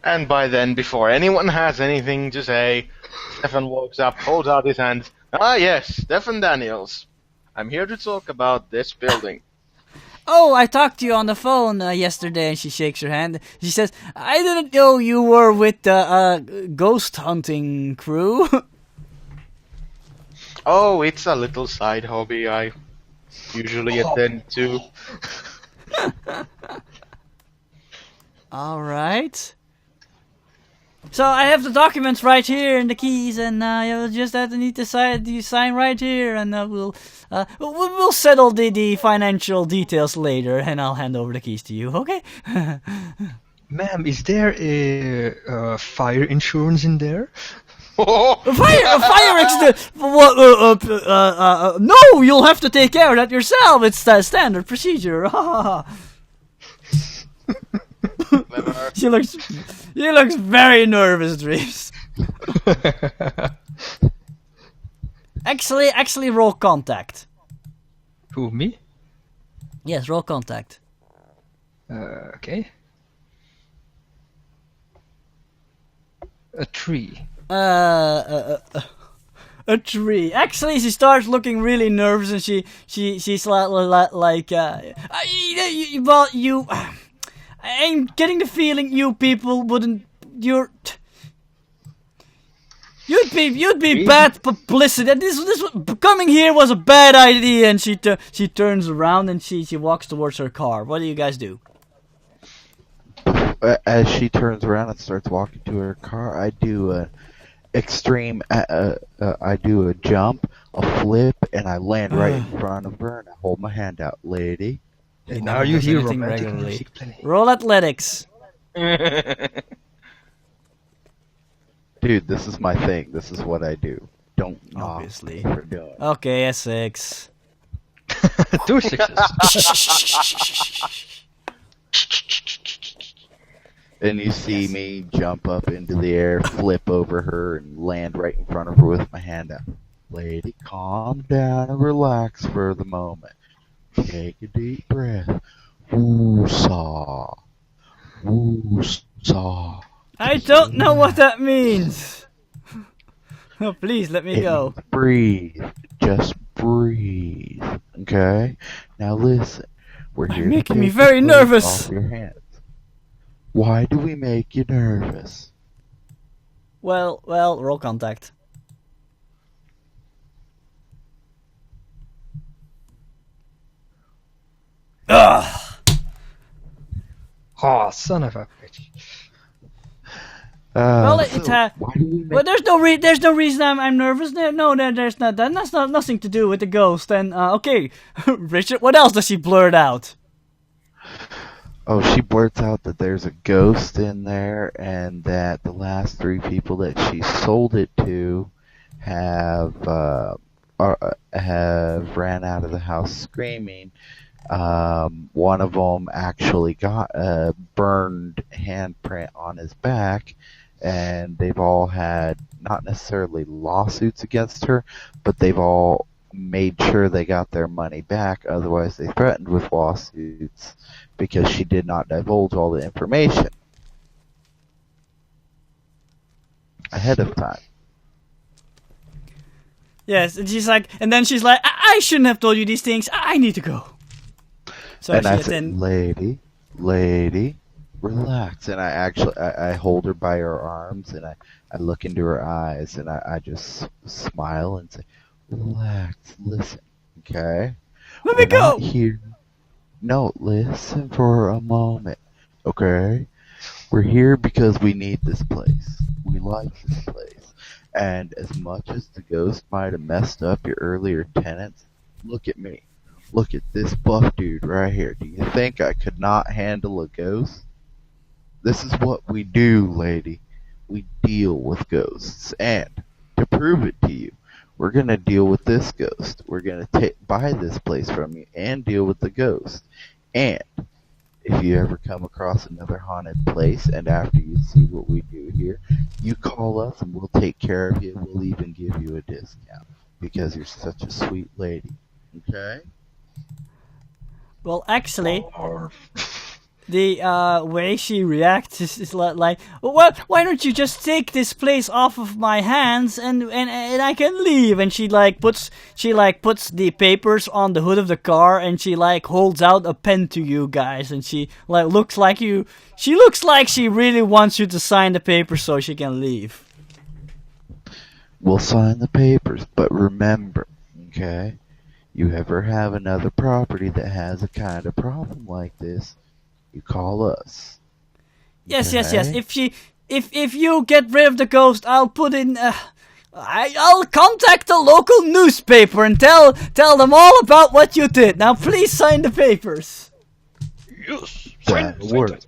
And by then, before anyone has anything to say, Stefan walks up, holds out his hand. Ah, yes, Stefan Daniels. I'm here to talk about this building. Oh, I talked to you on the phone yesterday, and she shakes her hand. She says, I didn't know you were with the ghost hunting crew. Oh, it's a little side hobby I usually attend to. Alright. So I have the documents right here and the keys, and you'll just have to need to sign right here, and we'll settle the financial details later, and I'll hand over the keys to you. Okay? Ma'am, is there a fire insurance in there? A fire accident! What? No, you'll have to take care of that yourself. It's the standard procedure. She looks very nervous, Dreams. Actually, roll contact. Who, me? Yes, roll contact. Okay. A 3. A tree. Actually, she starts looking really nervous, and she's like well, you. I'm getting the feeling you people wouldn't. You'd be bad publicity. This coming here was a bad idea. And she turns around and she walks towards her car. What do you guys do? As she turns around and starts walking to her car, I do a extreme. I do a jump, a flip, and I land right in front of her. And I hold my hand out, lady. And now you hear anything romantic regularly. music playing. Roll athletics. Dude, this is my thing. This is what I do. Don't knock Obviously. me for doing it. Okay, a 6. 2 6s. And you see me jump up into the air, flip over her, and land right in front of her with my hand out. Lady, calm down and relax for the moment. Take a deep breath. Woo-saw. Woo-saw. I don't know what that means. Oh, please let me go. Breathe. Just breathe. Okay? Now listen. We're here You're to making me take very the nervous. weight off your hands. Why do we make you nervous? Well, roll contact. Ugh. Oh, son of a bitch. Well, Why do we make well, there's no reason I'm nervous. No, there's not. That's not nothing to do with the ghost. And okay, Richard, what else does she blurt out? Oh, she blurts out that there's a ghost in there, and that the last 3 people that she sold it to have ran out of the house screaming. One of them actually got a burned handprint on his back, and they've all had not necessarily lawsuits against her, but they've all made sure they got their money back. Otherwise, they threatened with lawsuits because she did not divulge all the information ahead of time. Yes, and she's like, I shouldn't have told you these things. I need to go. So And I she said, then, lady, relax. And I hold her by her arms, and I look into her eyes, and I just smile and say, relax, listen, okay? let me We're not go. here. No, listen for a moment, okay? We're here because we need this place. We like this place. And as much as the ghost might have messed up your earlier tenants, look at me. Look at this buff dude right here. Do you think I could not handle a ghost? This is what we do, lady. We deal with ghosts. And to prove it to you, we're going to deal with this ghost. We're going to buy this place from you and deal with the ghost. And if you ever come across another haunted place, and after you see what we do here, you call us and we'll take care of you. We'll even give you a discount because you're such a sweet lady. Okay? Well, actually, the way she reacts is like, well, why don't you just take this place off of my hands and I can leave? And she puts the papers on the hood of the car, and she holds out a pen to you guys, and she looks like she really wants you to sign the papers so she can leave. We'll sign the papers, but remember, okay? You ever have another property that has a kind of problem like this, you call us. Yes, yes, Okay? yes. If you get rid of the ghost, I'll put in. I'll contact the local newspaper and tell them all about what you did. Now, please sign the papers. Yes. That works.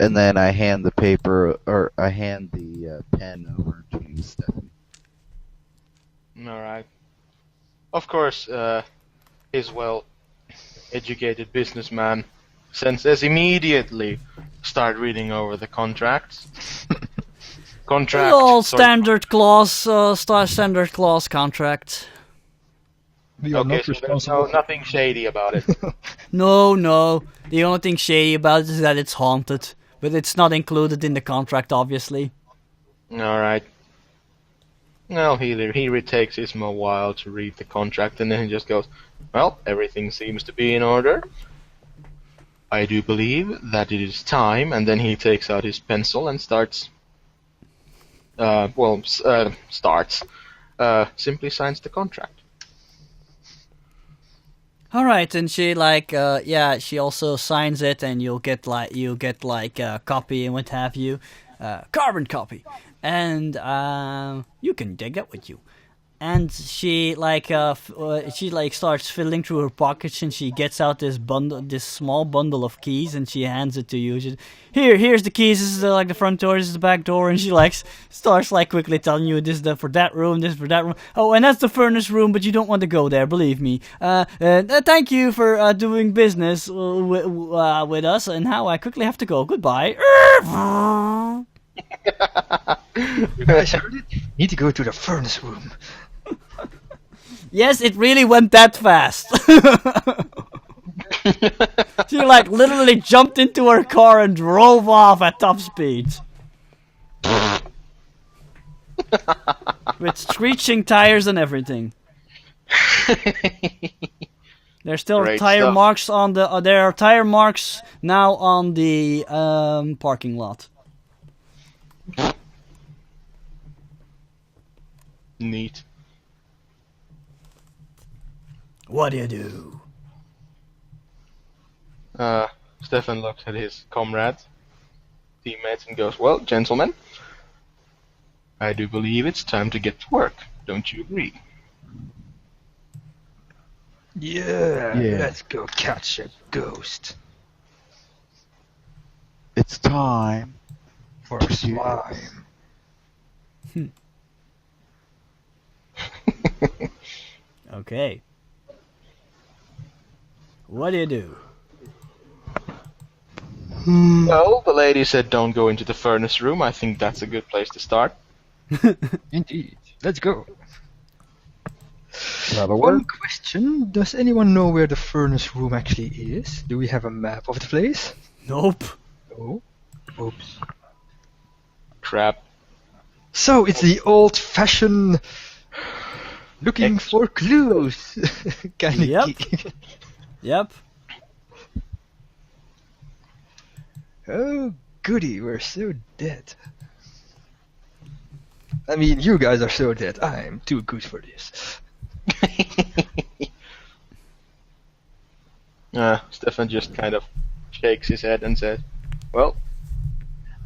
And then I hand the paper, or I hand the pen over to you, Stephanie. Alright. Of course, his well-educated businessman senses immediately start reading over the contracts. All standard clause contract. We are Okay, not so there's responsible. nothing shady about it. No. The only thing shady about it is that it's haunted. But it's not included in the contract, obviously. Alright. Well, he retakes him a while to read the contract, and then he just goes, well, everything seems to be in order. I do believe that it is time, and then he takes out his pencil and starts... simply signs the contract. Alright, and she she also signs it, and you'll get a copy and what have you, carbon copy, and you can take that with you. And she starts fiddling through her pockets, and she gets out this small bundle of keys, and she hands it to you. Here's the keys. This is the front door. This is the back door, and she starts quickly telling you this is for that room, this is for that room. Oh, and that's the furnace room, but you don't want to go there, believe me. Thank you for doing business with us, and now I quickly have to go. Goodbye. You guys heard it? Need to go to the furnace room. Yes, it really went that fast. She literally jumped into her car and drove off at top speed. With screeching tires and everything. There's still Great tire stuff. marks on the. There are tire marks now on the parking lot. Neat. What do you do? Stefan looks at his comrades, teammates, and goes, well, gentlemen, I do believe it's time to get to work. Don't you agree? Yeah, Yeah. let's go catch a ghost. It's time. For slime. Okay. What do you do? Well, the lady said don't go into the furnace room. I think that's a good place to start. Indeed. Let's go. That'll One work. question. Does anyone know where the furnace room actually is? Do we have a map of the place? Nope. No. Oops. Crap. So it's the old-fashioned looking for clues kind of Yep. gig. Yep. Oh, goody, we're so dead. I mean, you guys are so dead. I'm too good for this. Stefan just kind of shakes his head and says, well,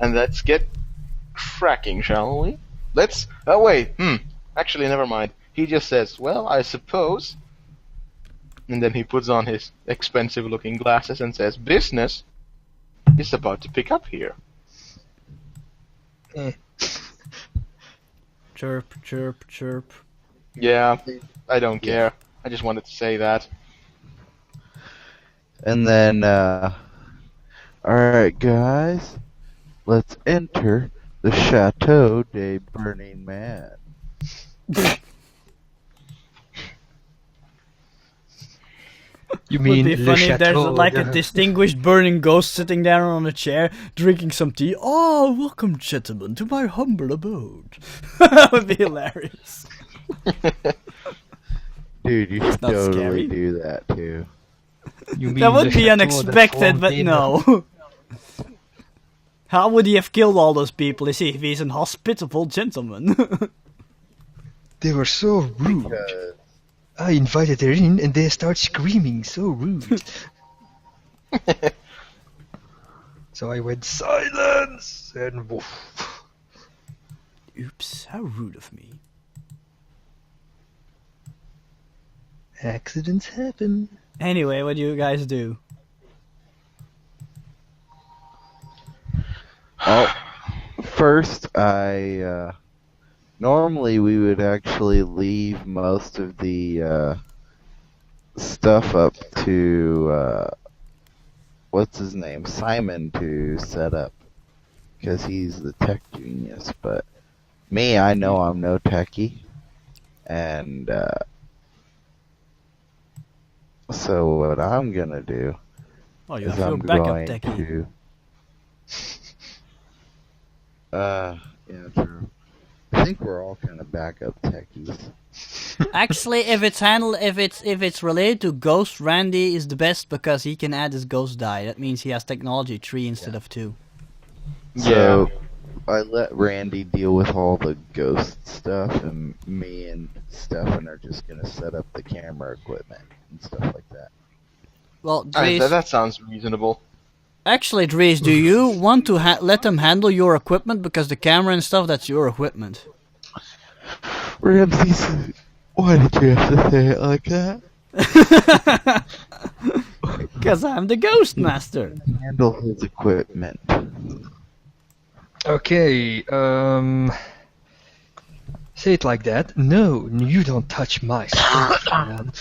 and let's get cracking, shall we? Let's... Oh, wait. Actually, never mind. He just says, well, I suppose... And then he puts on his expensive-looking glasses and says, business is about to pick up here. Eh. Chirp, chirp, chirp. Yeah, I don't care. I just wanted to say that. And then, alright guys, let's enter the Chateau de Burning Man. You Would mean be Le funny if there's Chateau like a de- distinguished burning ghost sitting there on a chair, drinking some tea. Oh, welcome, gentlemen, to my humble abode. That would be hilarious. Dude, you should not totally scary. do that too. You mean That would Le be Chateau de unexpected, but Fontaine? no. How would he have killed all those people? Is he if he's an hospitable gentleman? They were so rude. Because I invited her in and they start screaming, so rude. So I went, silence! And woof. Oops, how rude of me. Accidents happen. Anyway, what do you guys do? oh, first normally we would actually leave most of the stuff up to what's his name, Simon, to set up because he's the tech genius. But me, I know I'm no techie, and so what I'm gonna do Oh, you is have your I'm backup going techie. to yeah, true. I think we're all kind of backup techies. Actually, if it's related to Ghost, Randy is the best because he can add his Ghost die. That means he has technology 3 instead of 2. So I let Randy deal with all the ghost stuff, and me and Stefan are just gonna set up the camera equipment and stuff like that. Well, Dries, That sounds reasonable. actually, Dries, do you want to let them handle your equipment? Because the camera and stuff, that's your equipment. Ramses, why did you have to say it like that? Because I'm the Ghost Master. Handle his equipment. Okay, say it like that. No, you don't touch my stuff, man.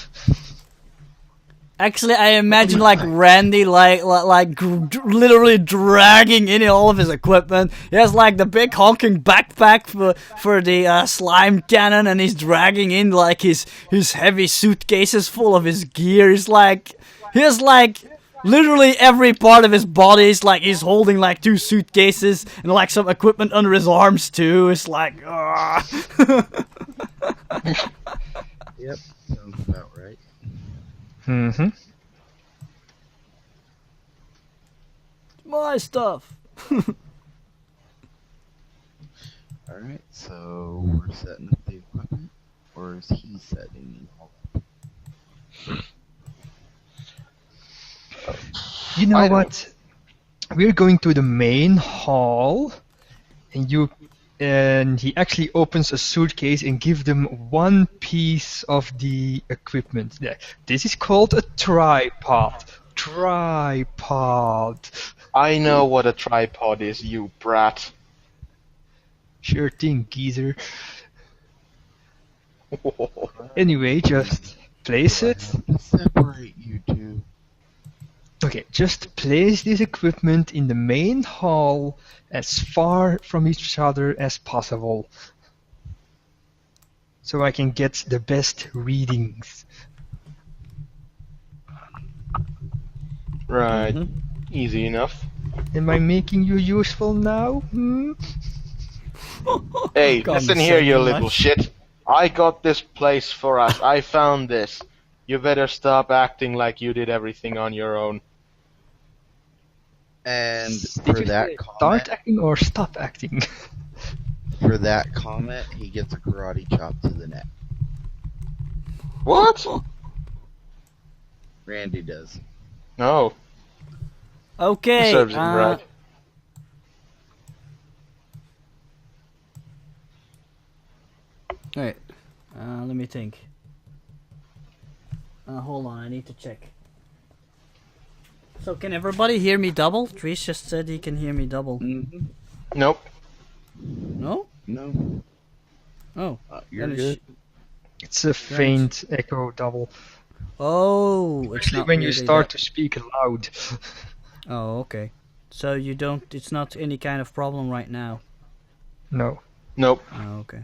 Actually, I imagine like Randy, literally dragging in all of his equipment. He has like the big honking backpack for the slime cannon, and he's dragging in like his heavy suitcases full of his gear. He has like literally every part of his body. Is like he's holding like 2 suitcases and like some equipment under his arms too. It's like, Yep, sounds about right. Mm-hmm. my stuff. Alright, so we're setting up the equipment, or is he setting it all up? You know what? We're going to the main hall, and he actually opens a suitcase and gives them one piece of the equipment. Yeah, this is called a tripod. Tripod. I know what a tripod is, you brat. Sure thing, geezer. Anyway, just place it. Separate you two. Okay, just place this equipment in the main hall as far from each other as possible, so I can get the best readings. Right. Mhm. Easy enough. Am I making you useful now? Hmm? Hey, listen here, you Condescending little much. shit. I got this place for us. I found this. You better stop acting like you did everything on your own. And Did for you that say comment, start acting or stop acting? for that comment, he gets a karate chop to the neck. What? Randy does. No. Okay. Serves him right. Wait. Let me think. Hold on, I need to check. So can everybody hear me double? Dries just said he can hear me double. Mm-hmm. Nope. No? No. Oh. You're then good. It's a faint echo double. Oh, it's Especially not when you really start that- to speak loud. Oh, okay. So you don't. It's not any kind of problem right now. No. Nope. Oh, okay.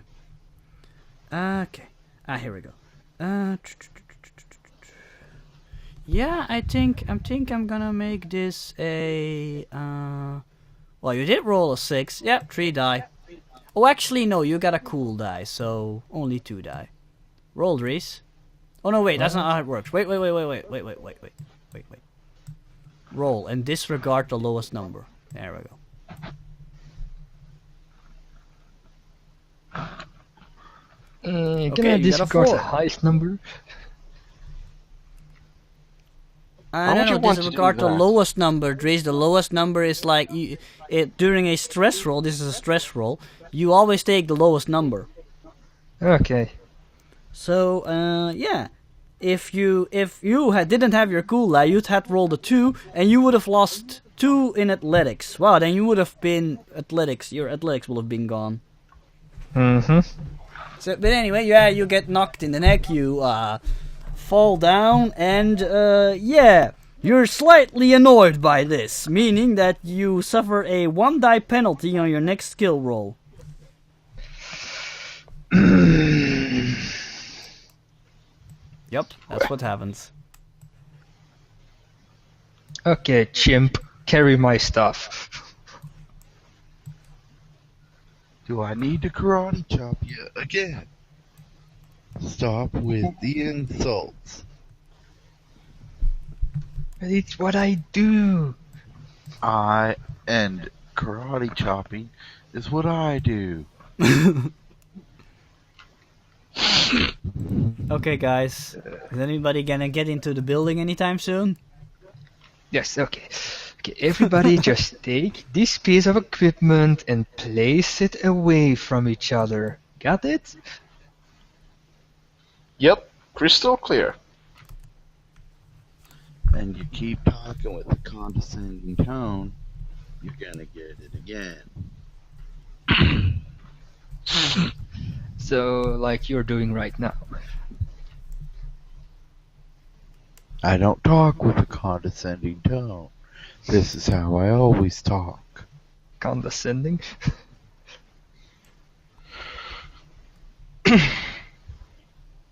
Okay. Here we go. Yeah, I think I'm gonna make this a. Well, you did roll a 6. Yep, 3 die. Oh, actually, no, you got a cool die, so only 2 die. Roll, Reese. Oh no, wait, that's not how it works. Wait. Roll and disregard the lowest number. There we go. Can Okay, I you got a disregard the 4. highest number? I would don't you know, want to do disregard the that? lowest number, Dries. The lowest number is like, during a stress roll, this is a stress roll, you always take the lowest number. Okay. So, yeah. If you didn't have your cool die, you'd had rolled a 2, and you would have lost 2 in athletics. Wow, then you would have been athletics. Your athletics will have been gone. Mm-hmm. So, but anyway, yeah, you get knocked in the neck, you fall down, and yeah, you're slightly annoyed by this, meaning that you suffer a 1 die penalty on your next skill roll. Yep, that's what happens. Okay, chimp, carry my stuff. Do I need to karate chop you again? Stop with the insults. But it's what I do. And karate chopping is what I do. Okay, guys, is anybody gonna get into the building anytime soon? Yes, okay. Okay, everybody just take this piece of equipment and place it away from each other. Got it? Yep, crystal clear. And you keep talking with a condescending tone, you're gonna get it again. So, like you're doing right now. I don't talk with a condescending tone. This is how I always talk. Condescending.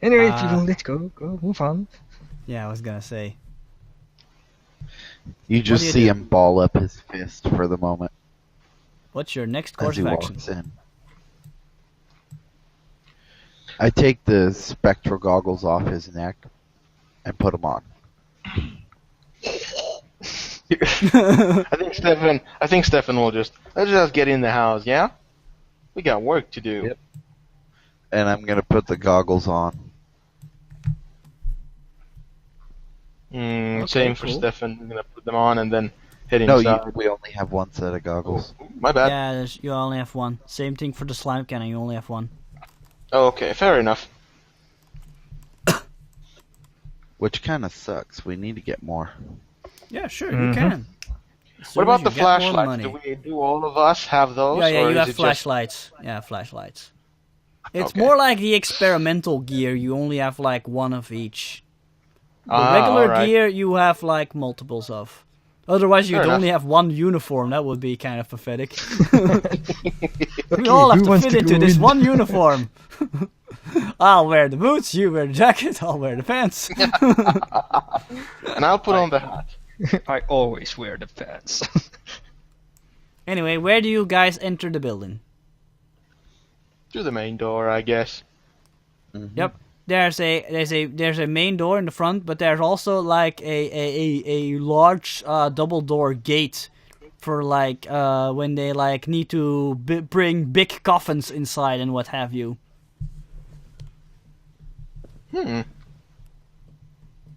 Anyway, people, let's go, move on. Yeah, I was gonna say. You just do you see do? him ball up his fist for the moment What's your next as course he of action? walks in. I take the spectral goggles off his neck and put them on. I think Stefan will just let's just get in the house, yeah? We got work to do. Yep. And I'm gonna put the goggles on. Same for cool. Stefan. I'm gonna put them on and then head No, inside. we only have one set of goggles. My bad. Yeah, you only have 1. Same thing for the slime cannon, you only have 1. Oh, okay, fair enough. Which kind of sucks. We need to get more. Yeah, sure, you can. What about the As soon as you get more flashlights? money. Do all of us have those? Yeah, or you is have it flashlights. Yeah, flashlights. It's Okay. more like the experimental gear, you only have like 1 of each. The Ah, regular alright. gear you have like multiples of. Otherwise you'd Fair only enough. have 1 uniform, that would be kind of pathetic. We Okay, all have who to wants fit to into go this in? one uniform. I'll wear the boots, you wear the jacket, I'll wear the pants. And I'll put on the hat. I always wear the pants. Anyway, where do you guys enter the building? Through the main door, I guess. Mhm. Yep. There's a main door in the front, but there's also like a large double door gate for like when they like need to bring big coffins inside and what have you.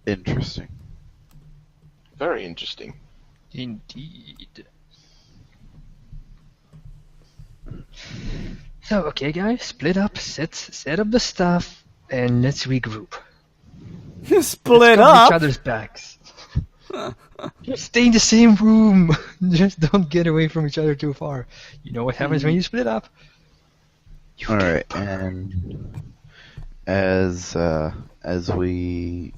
Interesting. Very interesting. Indeed. So, okay, guys, split up, set up the stuff, and let's regroup. Split Let's cover each up. other's backs. Just stay in the same room. Just don't get away from each other too far. You know what happens when you split up? You All get right, burned. and as we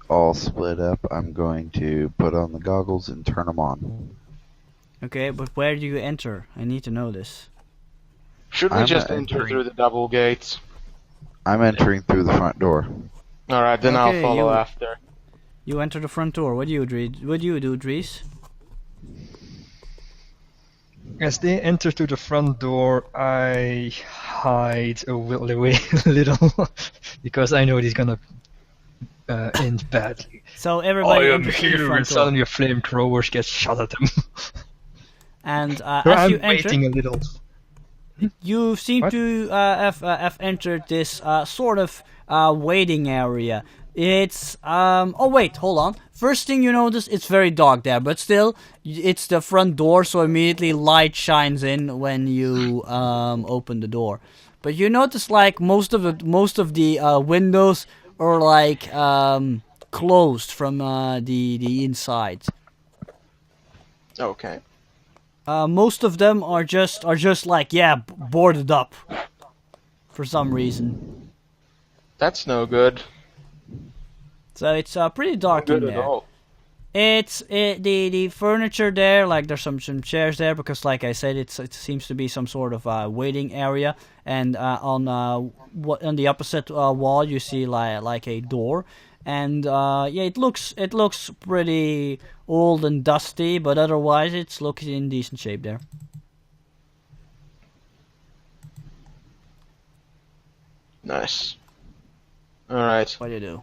all split up, I'm going to put on the goggles and turn them on. Okay, but where do you enter? I need to know this. Should we I'm just not enter entering. through the double gates? I'm entering through the front door. Alright, then Okay, I'll follow you- after. You enter the front door. What do you do, Dries? As they enter to the front door, I hide away a little because I know he's gonna end badly. So everybody I am enters to the here, and front door. suddenly a flamethrowers get shot at them. And So as I'm you enter, waiting a little. you seem What? to have entered this sort of waiting area. It's oh wait, hold on. First thing you notice, it's very dark there, but still, it's the front door, so immediately light shines in when you open the door. But you notice like most of the windows are like closed from the inside. Okay. Most of them are just like boarded up for some reason. That's no good. So it's pretty dark Good in at there. all. It's the furniture there, like there's some chairs there because, like I said, it seems to be some sort of waiting area. And on the opposite wall, you see like a door. And it looks pretty old and dusty, but otherwise it's looking in decent shape there. Nice. All right. What do you do?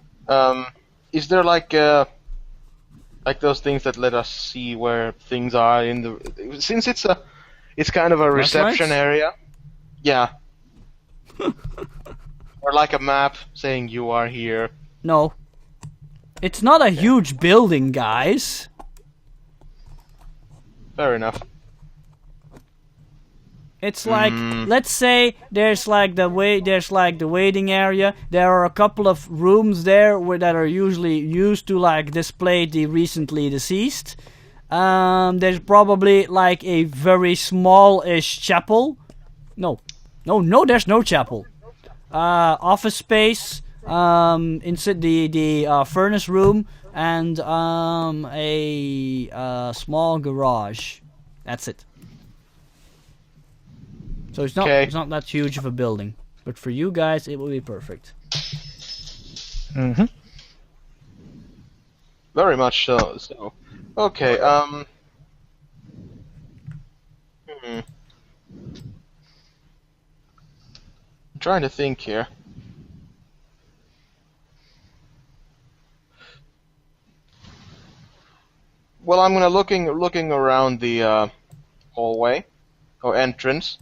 Is there like those things that let us see where things are in the? Since it's kind of a reception Flashlights? area. Yeah. Or like a map saying you are here. No. It's not a huge building, guys. Fair enough. It's like, let's say there's like the waiting area. There are a couple of rooms there that are usually used to like display the recently deceased. There's probably like a very small-ish chapel. No, there's no chapel. Office space, inside the furnace room, and a small garage. That's it. So it's not that huge of a building, but for you guys it will be perfect. Mm-hmm. Very much so. Okay. I'm trying to think here. Well, I'm gonna looking around the hallway or entrance.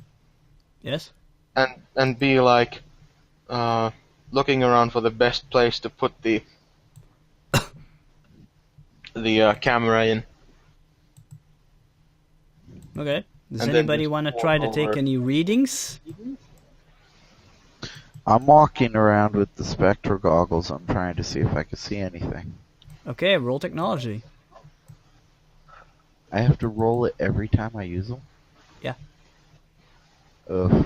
Yes. And be like looking around for the best place to put the camera in. Okay. Does And then anybody just want to walk try to take over. any readings? I'm walking around with the spectral goggles. I'm trying to see if I can see anything. Okay, roll technology. I have to roll it every time I use them? Yeah. Ugh.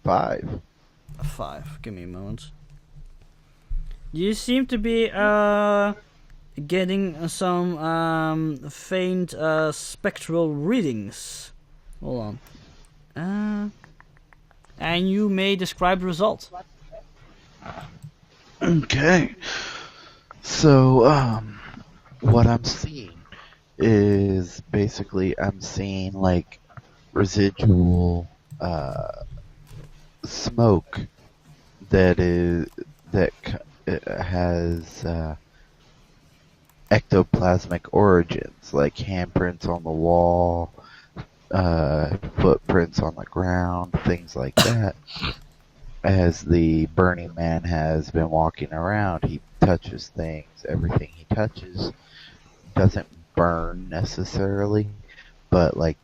5. A 5. Give me a moment. You seem to be getting some faint spectral readings. Hold on. And you may describe the result. Okay. So, what I'm seeing is basically I'm seeing like residual smoke that has ectoplasmic origins, like handprints on the wall, footprints on the ground, things like that. As the Burning Man has been walking around, he touches things. Everything he touches doesn't burn necessarily, but like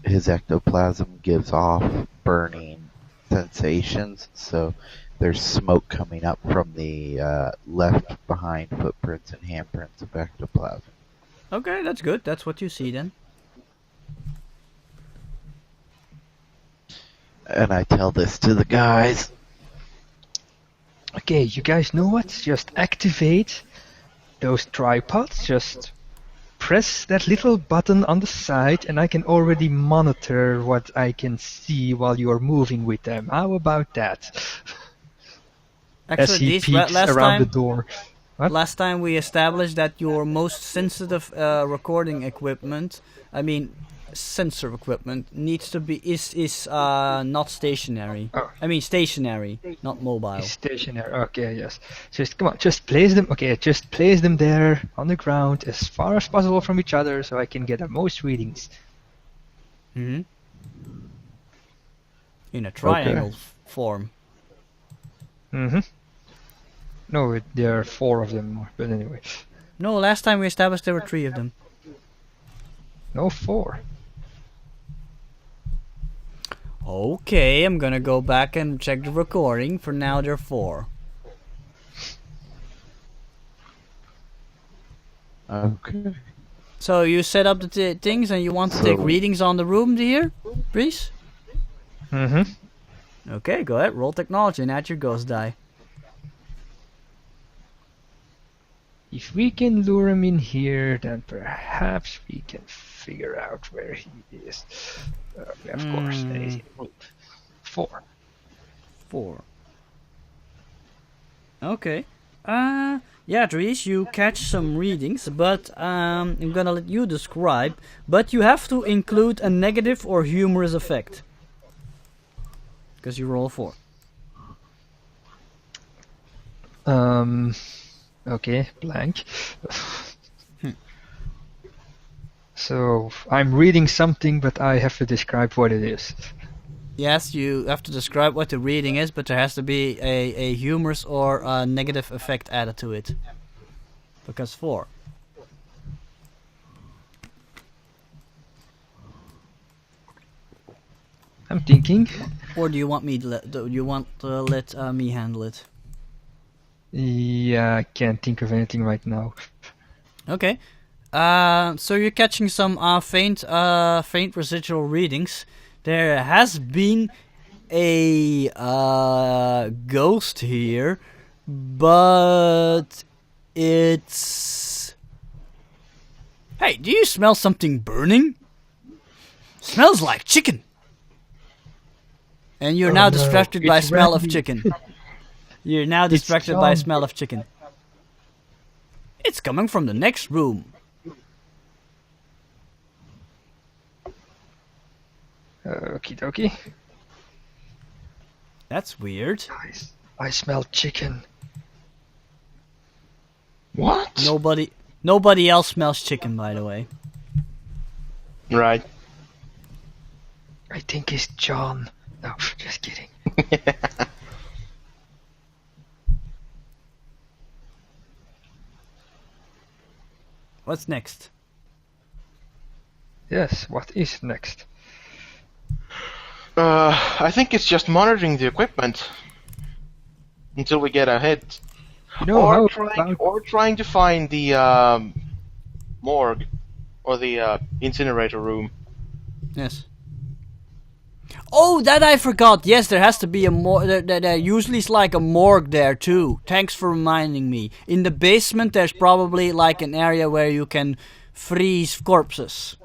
his ectoplasm gives off burning sensations. So there's smoke coming up from the left behind footprints and handprints of ectoplasm. Okay, that's good. That's what you see then. And I tell this to the guys. Okay, you guys know what? Just activate those tripods. Just press that little button on the side and I can already monitor what I can see while you are moving with them. How about that? as he peeks around the door. What? Last time we established that your most sensitive recording equipment, I mean sensor equipment, needs to be is not stationary. Oh. I mean stationary, not mobile. Stationary. Okay, yes. Just come on, just place them. Okay, just place them there on the ground as far as possible from each other, so I can get the most readings. Hmm. In a triangle form. Mm-hmm. No, there are 4 of them, but anyway. No, last time we established there were 3 of them. No, 4. Okay, I'm gonna go back and check the recording. For now, there are 4. Okay. So you set up the things and you want to take readings on the room here, Breeze? Mm-hmm. Okay, go ahead. Roll technology and add your ghost die. If we can lure him in here, then perhaps we can figure out where he is. Of course, there is a move. 4. 4. Okay. Yeah, Dries, you catch some readings, but I'm gonna let you describe. But you have to include a negative or humorous effect. Because you roll 4. Okay, blank. So, I'm reading something, but I have to describe what it is. Yes, you have to describe what the reading is, but there has to be a humorous or a negative effect added to it. Because 4. I'm thinking. Or do you want me to let me handle it? Yeah, I can't think of anything right now. Okay. So you're catching some faint residual readings. There has been a ghost here, but it's... Hey, do you smell something burning? Smells like chicken. And you're now distracted by smell of chicken. You're now distracted by smell of chicken. It's coming from the next room. Okie dokie. That's weird. I smell chicken. What? Nobody else smells chicken, by the way. Right. I think it's John. No, just kidding. What's next? Yes, what is next? I think it's just monitoring the equipment until we get ahead. You know, or trying to find the morgue or the incinerator room. Yes. Oh, that I forgot. Yes, there has to be a morgue. There usually is like a morgue there too. Thanks for reminding me. In the basement, there's probably like an area where you can freeze corpses.